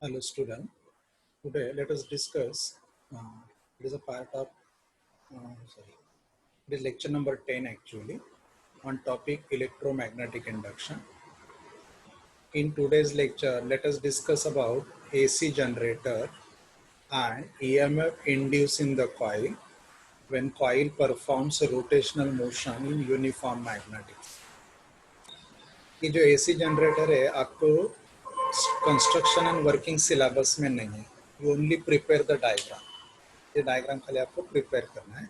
Hello student, today let us discuss, it is a part of, it is lecture number 10 actually, on topic electromagnetic induction. In today's lecture, let us discuss about AC generator and EMF induced in the coil when coil performs a rotational motion in uniform magnetic. ये जो AC generator है आपको construction and working syllabus में नहीं है, you only prepare the diagram. ये diagram खाली आपको प्रिपेयर करना है,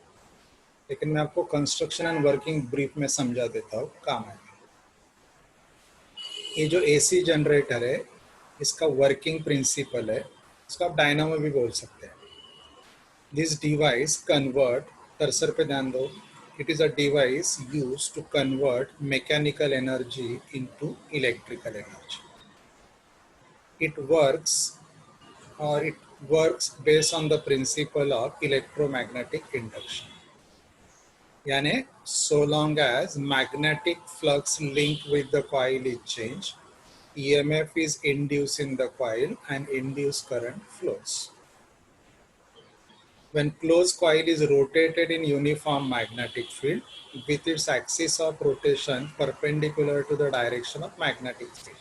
लेकिन मैं आपको कंस्ट्रक्शन एंड वर्किंग ब्रीफ में समझा देता हूँ, काम है. ये जो एसी जनरेटर है इसका वर्किंग प्रिंसिपल है, इसको आप डायनामो भी बोल सकते हैं. दिस डिवाइस कन्वर्ट, कर्सर पे ध्यान दो, it is a device use to convert mechanical energy into electrical energy. It works based on the principle of electromagnetic induction. यानी so long as magnetic flux linked with the coil is changed, EMF is induced in the coil and induced current flows. When closed coil is rotated in uniform magnetic field with its axis of rotation perpendicular to the direction of magnetic field,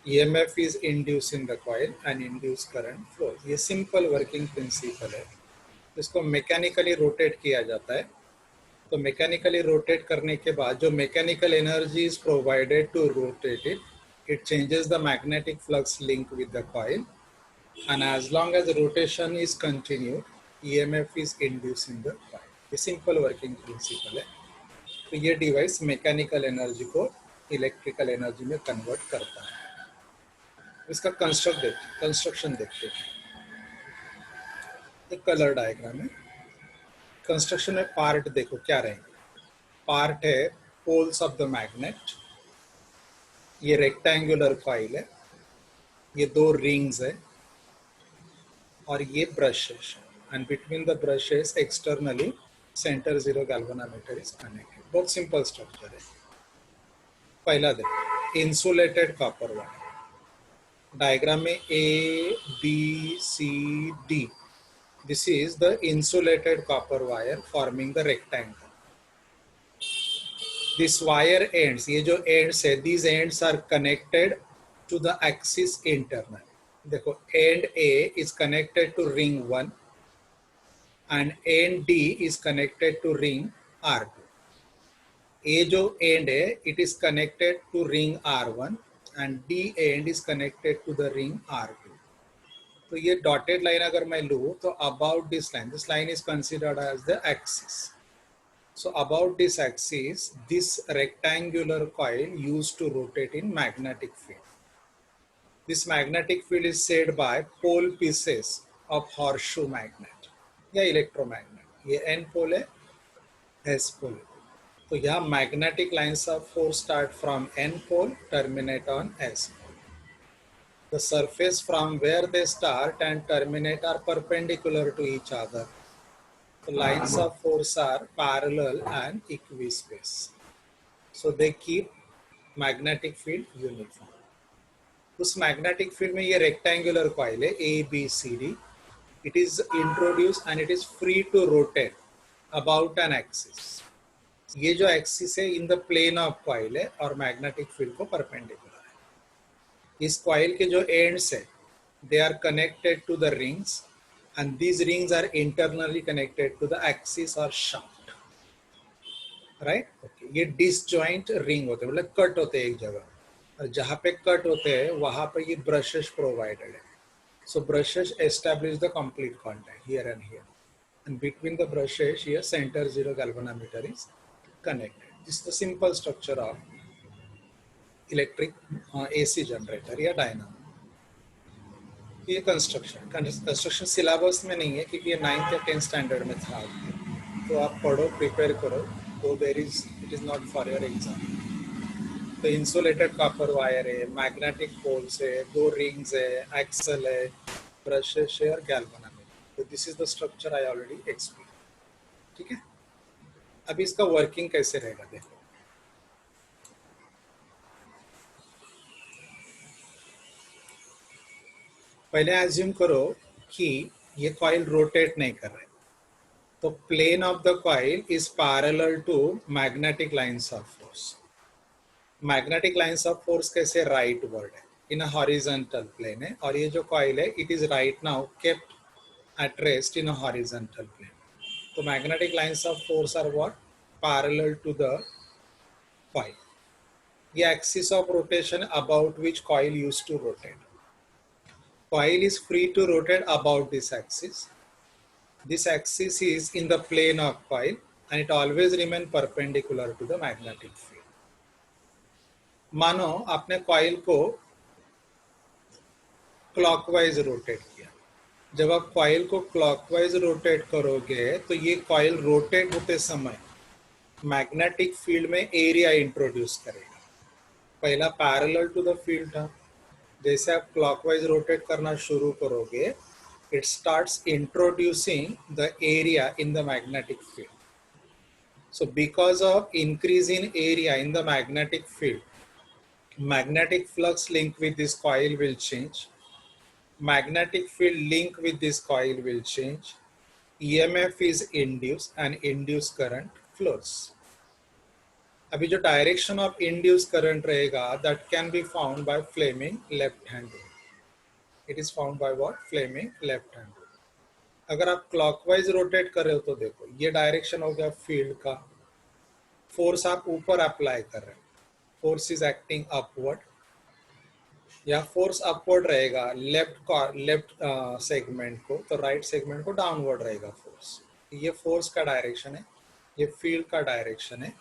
EMF is induced in the coil and induced current flows. ये simple working principle है. इसको mechanically rotate किया जाता है. तो mechanically rotate करने के बाद जो mechanical energy is provided to rotate it, it changes the magnetic flux link with the coil, and as long as rotation is continued, EMF is induce in the coil. ये simple working principle है. तो ये device mechanical energy को electrical energy में convert करता है. इसका construction देखते हैं. एक कलर डायग्राम है. कंस्ट्रक्शन में पार्ट देखो क्या रहेंगे. पार्ट है पोल्स ऑफ द मैग्नेट, ये रेक्टेंगुलर कॉइल है, ये दो रिंग्स है और ये brushes, and between the brushes externally centre zero galvanometer is connected. बहुत सिंपल स्ट्रक्चर है. पहला देखो इंसुलेटेड कॉपर वायर. डायग्राम में A B C D, this is the insulated copper wire forming the rectangle. This wire ends, ये जो ends है, these ends are connected to the axis internal. देखो end A is connected to ring 1 and end D is connected to ring R2. ये जो end है, it is connected to ring R1 and D end is connected to the ring R2. तो ये dotted line अगर मैं लूँ तो about this line is considered as the axis. So about this axis, this rectangular coil used to rotate in magnetic field. This magnetic field is set by pole pieces of horseshoe magnet या electromagnet. ये N pole है, S pole. तो यहाँ magnetic lines of force start from N pole, terminate on S pole. The surface from where they start and terminate are perpendicular to each other. The lines of force are parallel and equispaced, so they keep magnetic field uniform. उस magnetic field में ये rectangular coil है ABCD. It is introduced and it is free to rotate about an axis. ये जो axis है in the plane of coil है और magnetic field को perpendicular है. इस coil के जो ends है, they are connected to the rings. And these rings are internally connected to the axis or shaft, right? Okay. ये disjoint ring होते हैं, मतलब कट होते हैं एक जगह, और जहाँ पे कट होते हैं वहाँ पे ये brushes provided है. So brushes establish the complete contact here and here, and between the brushes here center zero galvanometer is connected. This is the simple structure of electric AC generator या dynamo. ये construction syllabus में नहीं है क्योंकि ये 9th या 10th standard में था. तो आप पढ़ो, प्रिपेयर करो, तो it is not for your exam. तो इंसुलेटेड कॉपर वायर है, मैग्नेटिक पोल्स है, दो रिंग्स है, एक्सल है, ब्रशेस है और गैल्वेनोमीटर. तो this is the structure I already explain. ठीक है. अभी इसका वर्किंग कैसे रहेगा देखो. पहले एज्यूम करो कि ये कॉइल रोटेट नहीं कर रहे, तो plane of the coil is parallel to magnetic lines of force. Magnetic lines of force कैसे, राइट वर्ड है, इन अ हॉरिजॉन्टल प्लेन है, और ये जो कॉइल है it is right now kept at rest in a horizontal plane. तो magnetic lines of force are what, parallel to the coil. ये axis of rotation about which coil used to rotate. Coil is free to rotate about this axis. This axis is in the plane of coil and it always remain perpendicular to the magnetic field. मानो आपने coil को clockwise rotate किया. जब आप coil को clockwise rotate करोगे तो ये कॉइल रोटेट होते समय मैग्नेटिक फील्ड में एरिया इंट्रोड्यूस करेगा. पहला पैरेलल टू द फील्ड था, जैसे आप क्लॉकवाइज रोटेट करना शुरू करोगे it starts introducing the area in the magnetic field. So because of increase in area in the magnetic field, magnetic flux link with this coil will change, magnetic field link with this coil will change, EMF is induced and induced current flows. अभी जो direction of induce current रहेगा that can be found by Fleming left hand rule. It is found by what? Fleming left hand rule. अगर आप clockwise rotate कर रहे हो तो देखो ये डायरेक्शन हो गया फील्ड का, फोर्स आप ऊपर अप्लाई कर रहे हो, फोर्स इज एक्टिंग अपवर्ड, या फोर्स अपवर्ड रहेगा लेफ्ट सेगमेंट को, तो राइट सेगमेंट को डाउनवर्ड रहेगा फोर्स. ये फोर्स का डायरेक्शन है, ये फील्ड का डायरेक्शन है.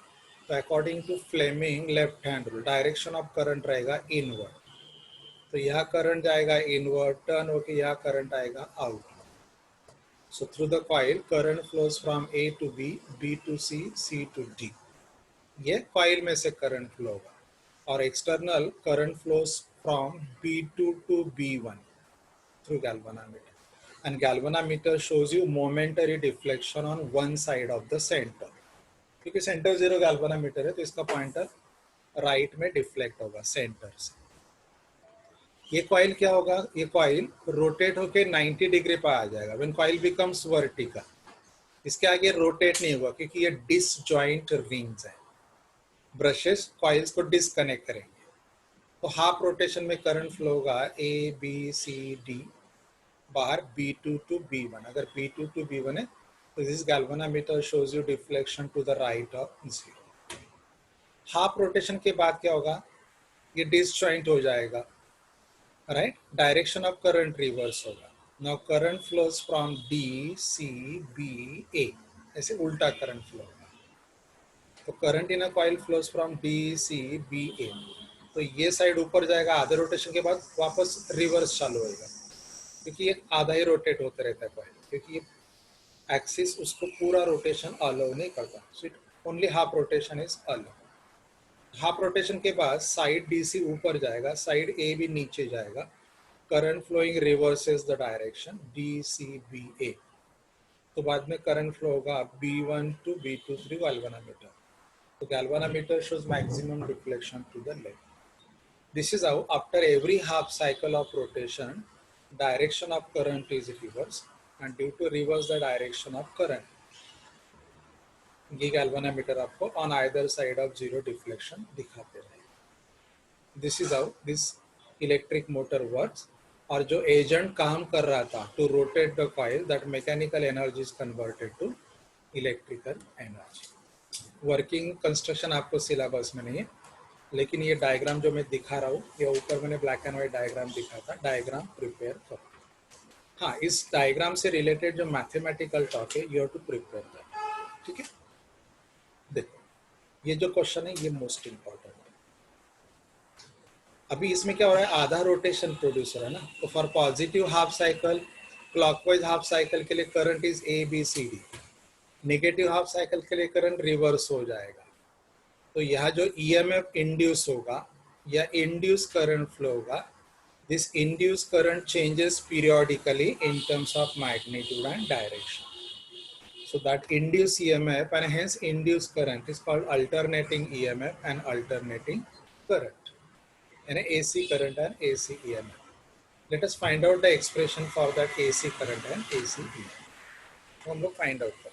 तो according to Fleming left hand rule direction of current रहेगा इनवर्ड. तो यहाँ करंट जाएगा इनवर्ड, टर्न होके यहाँ करंट आएगा out. So through the coil, current flows from A to B, B to C, C to D. ये coil में से current flow होगा. और external current flows from B2 to B1 through galvanometer. And galvanometer shows you momentary deflection on one side of the center. क्योंकि center zero galvanometer है तो इसका pointer right में deflect होगा center से. ये कॉइल क्या होगा, ये कॉइल रोटेट होके 90 डिग्री पर आ जाएगा. व्हेन कॉइल बिकम्स वर्टिकल, इसके आगे रोटेट नहीं होगा क्योंकि ये डिसजॉइंट रिंग्स हैं. ब्रशेस कॉइल्स को डिसकनेक्ट करेंगे, तो हाफ रोटेशन में करंट फ्लो होगा ए बी सी डी, बाहर B2 टू B1. अगर B2 टू B1 है तो this galvanometer shows you deflection to the right of 0. Half rotation के बाद क्या होगा, ये डिसजॉइंट हो जाएगा, right. Direction of current reverse होगा. Now current flows from D C B A, ऐसे उल्टा करंट फ्लो होगा. तो current in a coil flows from D C B A, तो ये साइड ऊपर जाएगा, आधे रोटेशन के बाद वापस रिवर्स चालू होएगा क्योंकि ये आधा ही रोटेट होते रहता है कॉइल, क्योंकि ये एक्सिस उसको पूरा रोटेशन अलाउ नहीं करता. So it only half rotation is allow. Half rotation के बाद साइड DC ऊपर जाएगा, साइड A भी नीचे जाएगा. Current flowing reverses the direction DCBA. तो बाद में करंट फ्लो होगा B1 to B2 through galvanometer. तो galvanometer shows maximum deflection to the left. This is how after every half cycle of rotation direction of current is reverse, and due to reverse the direction of current ये galvanometer आपको on either side of zero deflection दिखाते रहे. This is how this electric motor works. और जो agent काम कर रहा था to rotate the coil, that mechanical energy is converted to electrical energy. Working construction आपको सिलेबस में नहीं है, लेकिन ये डायग्राम जो मैं दिखा रहा हूँ, ये ऊपर मैंने ब्लैक एंड व्हाइट डायग्राम दिखा था, डायग्राम प्रिपेयर करो. हाँ, इस डायग्राम से रिलेटेड जो मैथमेटिकल टॉक है you have to prepare that. ठीक है, देखो ये जो क्वेश्चन है ये मोस्ट इंपॉर्टेंट है. अभी इसमें क्या हो रहा है, आधा रोटेशन प्रोड्यूसर है ना. तो for positive half cycle, clockwise half cycle के लिए current is ABCD. Negative half cycle के लिए करंट रिवर्स हो जाएगा. तो यहाँ जो EMF इंड्यूस होगा या इंड्यूस करंट फ्लो होगा, this induce current changes periodically in terms of magnitude and direction. So that induced EMF and hence induced current is called alternating EMF and alternating current, and AC current and AC EMF. Let us find out the expression for that AC current and AC EMF. तो हम लोग find out करें.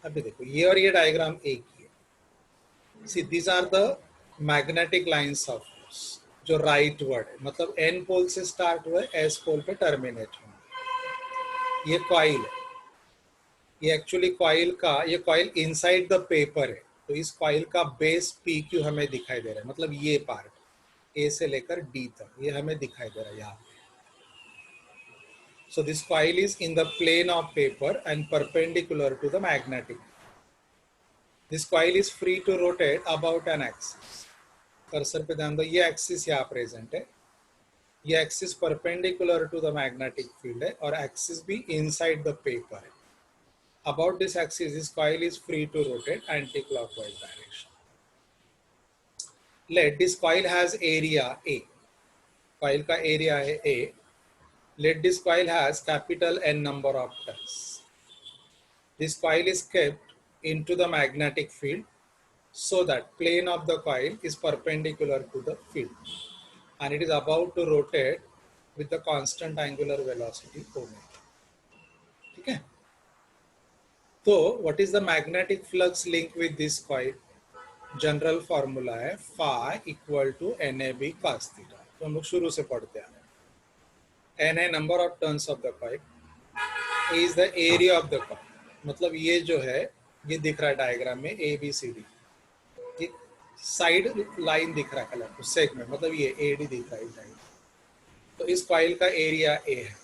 अभी देखो ये और ये diagram एक ही है. See these are the magnetic lines of force जो राइट वर्ड है, मतलब N पोल से स्टार्ट हुए S पोल पे टर्मिनेट हुए. ये कॉइल है. ये एक्चुअली कॉइल का, ये कॉइल इनसाइड द पेपर है. तो इस कॉइल का बेस PQ हमें दिखाई दे रहा है, मतलब ये पार्ट A से लेकर D तक ये हमें दिखाई दे रहा है यहाँ. So this coil is in the plane of paper and perpendicular to the magnetic. This coil is free to rotate about an axis. कर्सर पे ध्यान दो, ये एक्सिस यहाँ प्रेजेंट है. ये axis perpendicular to the magnetic field है और एक्सिस भी इनसाइड द पेपर है. About this axis, this coil is free to rotate anti-clockwise direction. Let this coil has area A. Coil का area है A. Let this coil has capital N number of turns. This coil is kept into the magnetic field so that plane of the coil is perpendicular to the field and it is about to rotate with the constant angular velocity omega. ठीक है. तो what is the magnetic flux link with this coil? General formula है phi equal to NAB cos theta. तो हम लोग शुरू से पढ़ते हैं. N है number of turns of the coil, A is the area of the coil. मतलब ये जो है ये दिख रहा है डायग्राम में ABCD, ये साइड लाइन दिख रहा है कलर को सेगमेंट, मतलब ये AD दिख रहा है लाइन. तो इस कॉइल का एरिया A है.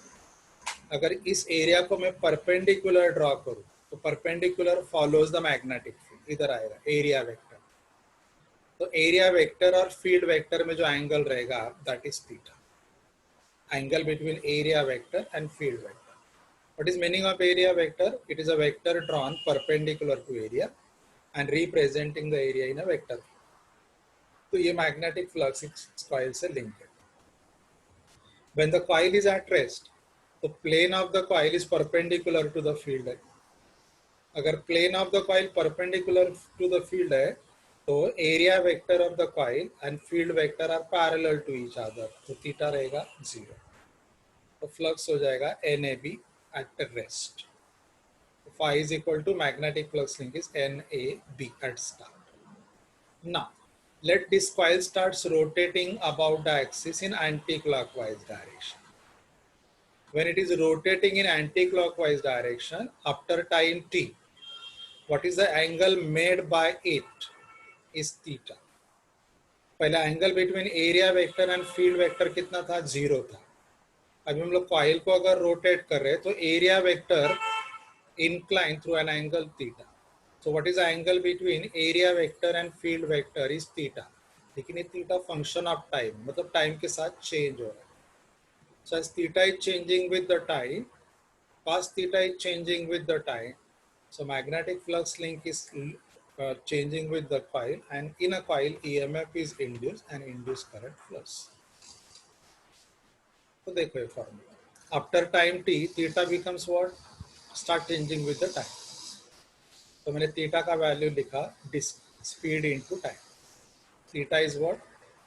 अगर इस एरिया को मैं परपेंडिकुलर ड्रॉ करूं तो perpendicular follows the magnetic field, इधर आएगा एरिया वेक्टर. तो एरिया वेक्टर और फील्ड वेक्टर में जो एंगल रहेगा that is theta. Angle between area vector and field vector. What is meaning of area vector? It is a vector drawn perpendicular to area and representing the area in a vector. तो ये magnetic flux इस coil से linked है. When the coil is at rest, the plane of the coil is perpendicular to the field है. अगर plane of the coil perpendicular to the field है तो area vector of the coil and field vector are parallel to each other. तो theta रहेगा 0. तो flux हो जाएगा NAB at rest. Phi is equal to magnetic flux link is NAB at start. Now, let this coil starts rotating about the axis in anti-clockwise direction. When it is rotating in anti-clockwise direction, after time t, what is the angle made by it? Is theta. पहला angle between area vector and field vector कितना था? 0 था. अभी हम लोग coil को अगर rotate कर रहे हैं तो area vector inclined through an angle theta. So what is the angle between area vector and field vector is theta. लेकिन ये theta function of time, मतलब time के साथ change हो रहा है. So as theta is changing with the time, cos theta is changing with the time. So magnetic flux link is changing with the coil, and in a coil EMF is induced and induced current flows. तो देखो ये formula. After time t, theta becomes what? Start changing with the time. तो मैंने theta का value लिखा speed into time. Theta is what?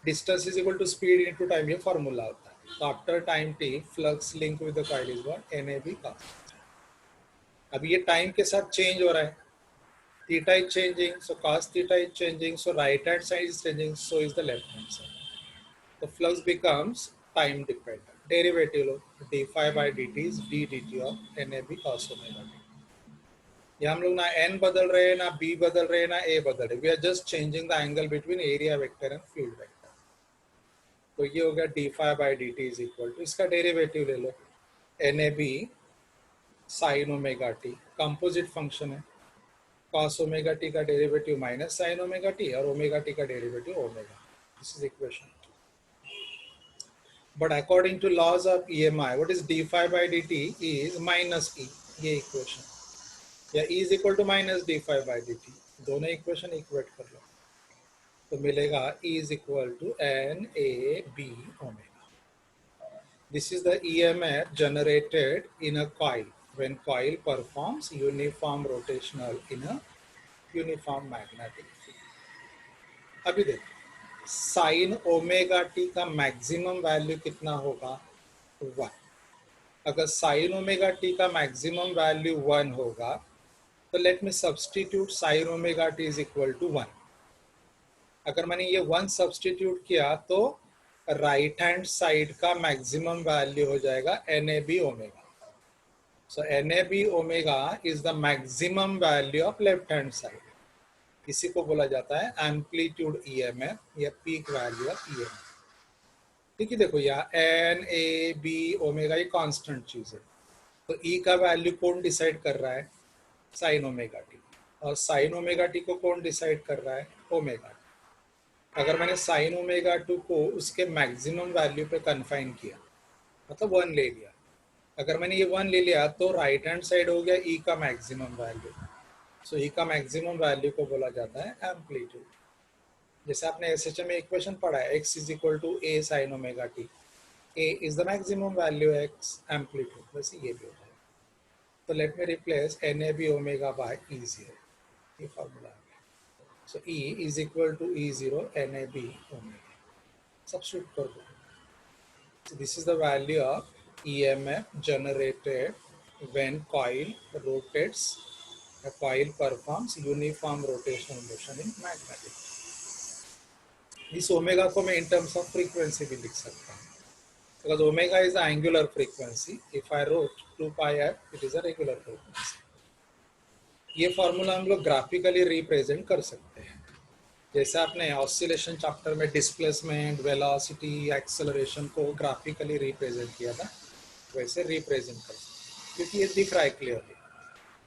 Distance is equal to speed into time. ये formula होता है. तो after time t flux link with the coil is what? NAB cos. अब ये टाइम के साथ चेंज हो रहा है. Theta is changing, so cos theta is changing, so right hand side is changing, so is the left hand side. तो flux becomes time dependent. Derivative लो, d phi by d t is d d t of NAB cos omega t. ये हम लोग ना n बदल रहे हैं, ना b बदल रहे हैं, ना a बदल रहे. We are just changing the angle between area vector and field vector. तो ये हो गया d phi by d t is equal to, इसका डेरिवेटिव ले लो, NAB sine omega t. Composite function है. cos ओमेगा टी का derivative minus sine omega t और ओमेगा टी का derivative omega. This is equation. But according to laws of EMI, what is d phi by d t is minus E. ये equation या E is equal to minus d phi by dt. दोनों equation equate कर लो तो मिलेगा E is equal to NAB omega. This is the EMF generated in a coil when coil performs uniform rotational in a uniform magnetic field. अभी देखो, sine omega t का maximum value कितना होगा, 1। अगर sine omega t का maximum value 1 होगा तो let me substitute sine omega t is equal to 1। अगर मैंने ये 1 सब्सटीट्यूट किया तो राइट हैंड साइड का मैक्सिमम वैल्यू हो जाएगा NAB omega. So NAB omega is the maximum value of left hand side. इसी को बोला जाता है एम्पलीट्यूड EMF या पीक वैल्यू ऑफ EMF। ठीक है, देखो यहाँ NAB ओमेगा ये कांस्टेंट चीज है, तो E का वैल्यू कौन डिसाइड कर रहा है, साइन ओमेगा टी। और साइन ओमेगा टी को कौन डिसाइड कर रहा है, ओमेगा टी। अगर मैंने साइन ओमेगा 2 को उसके मैक्सिमम वैल्यू पे कन्फाइन किया, मतलब 1 ले लिया, अगर मैंने ये 1 ले लिया तो राइट हैंड साइड हो गया E का मैक्सिमम वैल्यू। सो E का मैक्सिमम वैल्यू को बोला जाता है एम्पलीट्यूड। जैसे आपने SHM में इक्वेशन पढ़ा है, x is equal to A sine omega t, A is the maximum value, x amplitude, वैसे ये भी होता है। तो let me replace NAB omega by E0, ये फॉर्मूला है। So E is equal to E0 NAB omega, substitute कर दो। So this is the value of EMF generated when coil rotates. A coil performs uniform rotational motion in magnetic. इस omega को मैं in terms of frequency भी लिख सकता हूँ, because omega is the angular frequency. If I wrote 2 pi f, it is a regular frequency. ये formula हम लोग ग्राफिकली रिप्रेजेंट कर सकते हैं, जैसे आपने ऑसिलेशन चैप्टर में डिस्प्लेसमेंट, वेलोसिटी, एक्सेलरेशन को ग्राफिकली रिप्रेजेंट किया था, वैसे रिप्रेजेंट कर सकते, क्योंकि ये दिख रहा है क्लियरली।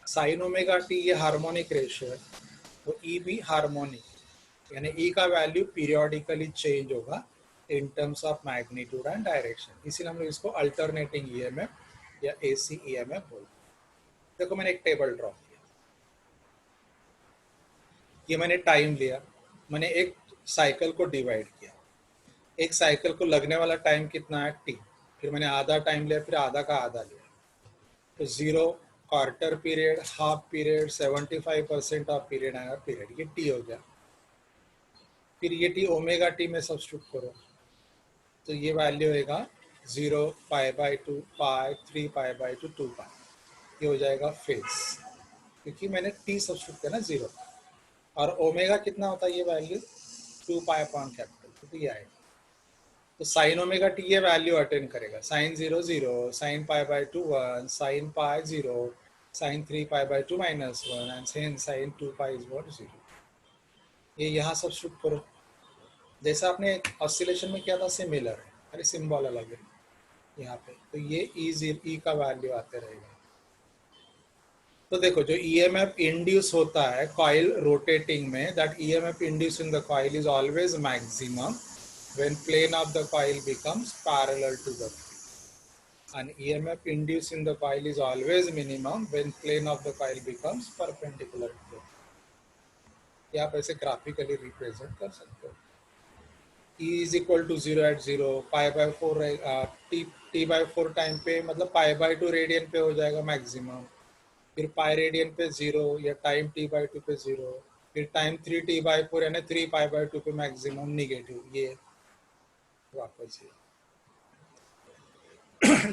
साइन ओमेगा टी ये हार्मोनिक रेशियो है, तो ई भी हार्मोनिक, यानी ई का वैल्यू पीरियोडिकली चेंज होगा in terms of magnitude and direction. इसीलिए हम लोग इसको अल्टरनेटिंग EMF या AC EMF बोलते हैं। देखो मैंने एक टेबल ड्रॉ किया, ये मैंने टाइम लिया, मैंने एक साइकिल को डिवाइड किया, एक साइकिल को लगने वाला टाइम कितना है, T, फिर मैंने आधा टाइम लिया, फिर आधा का आधा लिया, तो 0, quarter period, half period, 75% of period आएगा पीरियड, ये T हो गया। फिर ये T ओमेगा T में सब्स्टिट्यूट करो, तो ये वैल्यू होगा 0, π/2, पाई, 3 π/2, 2 पाई, ये हो जाएगा फेज, क्योंकि मैंने T सब्स्टिट्यूट किया ना 0, और ओमेगा कितना होता है ये वैल्यू 2 पाई अपॉन कैपिटल, तो ये आएगा। तो साइन ओमेगा टी ये वैल्यू अटेंड करेगा, sine 0 0, sine π/2 1, sine pi 0, sine 3 π/2 -1 and sine 2 pi is what 0। ये यहाँ सब्स्टिट्यूट करो, जैसा आपने ऑसिलेशन में किया था सिमिलर है, अरे सिंबल अलग है यहाँ पे, तो ये E का वैल्यू आते रहेगा। तो देखो जो EMF इंड्यूस होता है कॉइल रोटेटिंग में, that EMF induce in the coil is always maximum when plane of the coil becomes parallel to the field, and EMF induced in the coil is always minimum when plane of the coil becomes perpendicular to the field। आप ऐसे graphically represent कर सकते हो। E is equal to 0 at 0, π/4 T/4 time पे मतलब π/2 radian पे हो जाएगा मैक्सिमम, फिर पाई रेडियन पे 0 या टाइम T/2 पे 0, फिर टाइम 3T/4 यानी 3 π/2 पे मैक्सिमम निगेटिव, ये वापस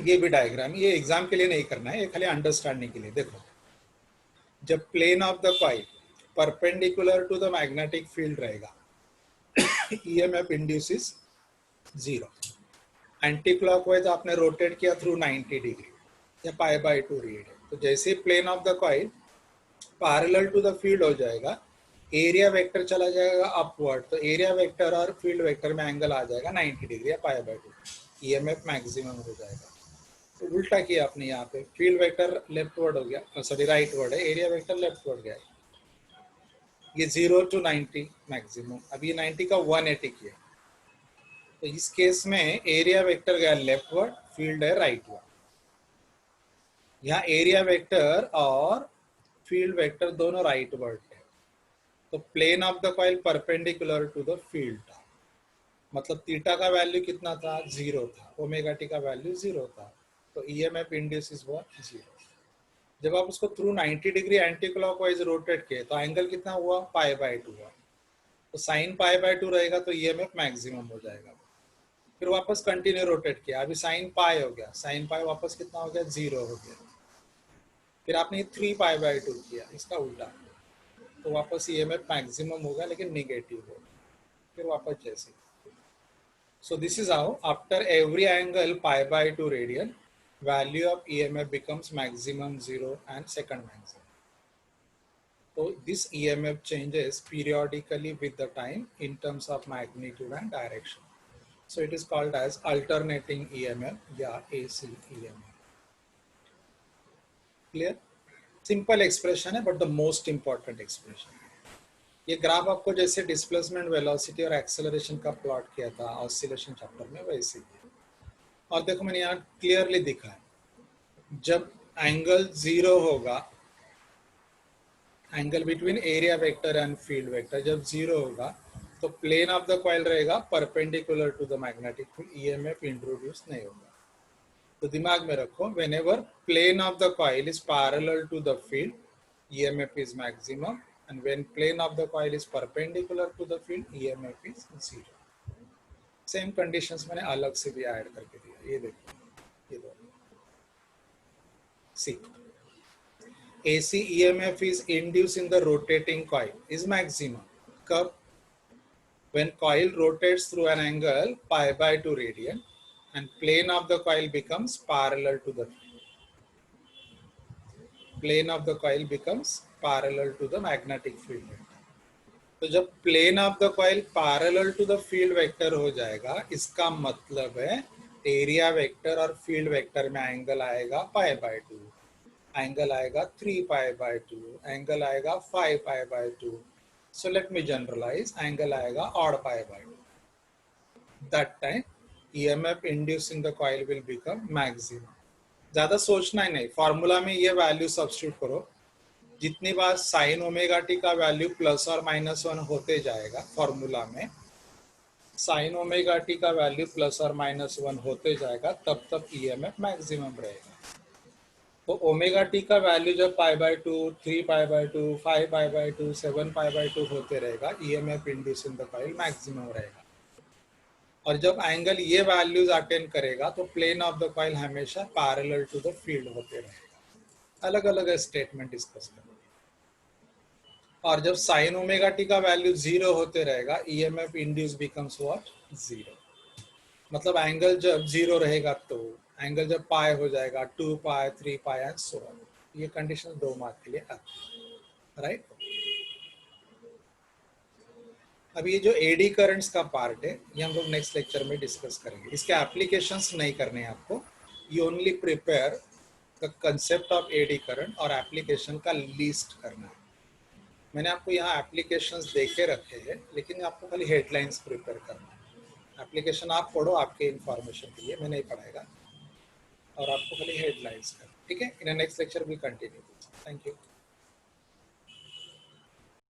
ये भी डायग्राम, ये एग्जाम के लिए नहीं करना है, ये खाली अंडरस्टैंडिंग के लिए। देखो जब plane of the coil perpendicular to the magnetic field रहेगा, EMF इंड्यूसेस 0, एंटी क्लॉकवाइज आपने रोटेट किया थ्रू 90 डिग्री या π/2 रेडियन, तो जैसे plane of the coil parallel to the field हो जाएगा, एरिया वेक्टर चला जाएगा अपवर्ड, तो एरिया वेक्टर और फील्ड वेक्टर में एंगल आ जाएगा 90 डिग्री या π/2, EMF मैक्सिमम हो जाएगा। तो उल्टा किया आपने, यहाँ पे फील्ड वेक्टर लेफ्टवर्ड हो गया, सॉरी राइटवर्ड है, एरिया वेक्टर लेफ्टवर्ड गया, ये 0 to 90 मैक्सिमम, अब ये 90 का 180 किया, तो इस केस में एरिया वेक्टर गया लेफ्टवर्ड, फील्ड है राइटवर्ड। यहाँ एरिया वेक्टर और फील्ड वेक्टर दोनों राइटवर्ड है, तो plane of the coil perpendicular to the field था, मतलब थीटा का वैल्यू कितना था, 0 था, ओमेगा टी का वैल्यू 0 था, तो EMF इंड्यूस इज व्हाट 0। जब आप उसको through 90 degree anti clockwise rotate किए तो एंगल कितना हुआ, π/2 हुआ, तो साइन पाई बाय 2 रहेगा तो ईएमएफ मैक्सिमम हो जाएगा। फिर वापस कंटिन्यू रोटेट किया, अभी साइन पाई हो गया, साइन पाई वापस कितना हो गया, 0 हो गया। फिर आपने 3 पाई बाय 2 किया, इसका उल्टा, तो वापस ईएमएफ मैक्सिमम होगा लेकिन निगेटिव होगा, फिर वापस जैसे। So this is how after every angle pi by 2 radian, value of EMF becomes maximum 0 and second maximum. So this EMF changes periodically with the time in terms of magnitude and direction. So it is called as alternating EMF या AC EMF. Clear? Simple expression है, but the most important expression. ये graph आपको जैसे displacement, velocity और acceleration का plot किया था oscillation chapter में, वैसे ही। और देखो मैंने यहाँ क्लियरली दिखा है, जब एंगल 0 होगा, angle between area vector and field vector जब 0 होगा, तो प्लेन ऑफ द कॉइल रहेगा perpendicular to the magnetic field, EMF introduce नहीं होगा। तो दिमाग में रखो, whenever plane of the coil is parallel to the field, EMF is maximum, and when plane of the coil is perpendicular to the field, EMF is 0. Same conditions मैंने अलग से भी ऐड करके दिया, ये देखो, ये दो। See, AC EMF is induced in the rotating coil is maximum. कब? When coil rotates through an angle pi by 2 radian and plane of the coil becomes parallel to the field. Plane of the coil becomes parallel to the magnetic field. तो जब plane of the coil parallel to the field vector हो जाएगा, इसका मतलब है area vector और field vector में angle आएगा पाई बाय 2, एंगल आएगा 3 पाई बाय 2, एंगल आएगा 5 pi by 2. So let me generalise, angle आएगा odd pi by 2. That time EMF inducing the coil will become maximum. ज्यादा सोचना ही नहीं, फॉर्मूला में ये वैल्यू सब्स्टिट्यूट करो, जितनी बार साइन ओमेगा टी का वैल्यू प्लस और माइनस 1 होते जाएगा, फॉर्मूला में साइन ओमेगा टी का वैल्यू प्लस और माइनस 1 होते जाएगा, तब तक ईएमएफ मैक्सिमम रहेगा. तो ओमेगा टी का वैल्यू जब पाई by 2, 3 pi by 2, 5 pi by 2, 7 pi by 2 होते रहेगा, EMF induce in the coil maximum रहेगा. और जब एंगल ये वैल्यूज अटेंड करेगा, तो प्लेन ऑफ द कॉइल हमेशा पैरेलल टू द फील्ड होते रहेगा. अलग अलग स्टेटमेंट डिस्कस करेंगे. और जब साइन ओमेगा टी का वैल्यू 0 होते रहेगा, ईएमएफ इंड्यूस बिकम्स व्हाट, 0. मतलब एंगल जब 0 रहेगा, तो एंगल जब पाई हो जाएगा 2 पाई, 3 पाई एंड सो ऑन. ये कंडीशन 2 मार्क के लिए आती है, राइट. अब ये जो एडी करंट्स का पार्ट है, ये हम लोग नेक्स्ट लेक्चर में डिस्कस करेंगे. इसके एप्लीकेशंस नहीं करने हैं आपको, you only prepare the concept of eddy current और एप्लीकेशन का लिस्ट करना है. मैंने आपको यहाँ एप्लीकेशंस देखे रखे हैं, लेकिन आपको खाली हेडलाइंस प्रिपेयर करना है. एप्लीकेशन आप पढ़ो आपके इंफॉर्मेशन के लिए, मैं नहीं पढ़ाएगा, और आपको खाली हेडलाइंस करना. ठीक है. In next lecture will continue. Thank you.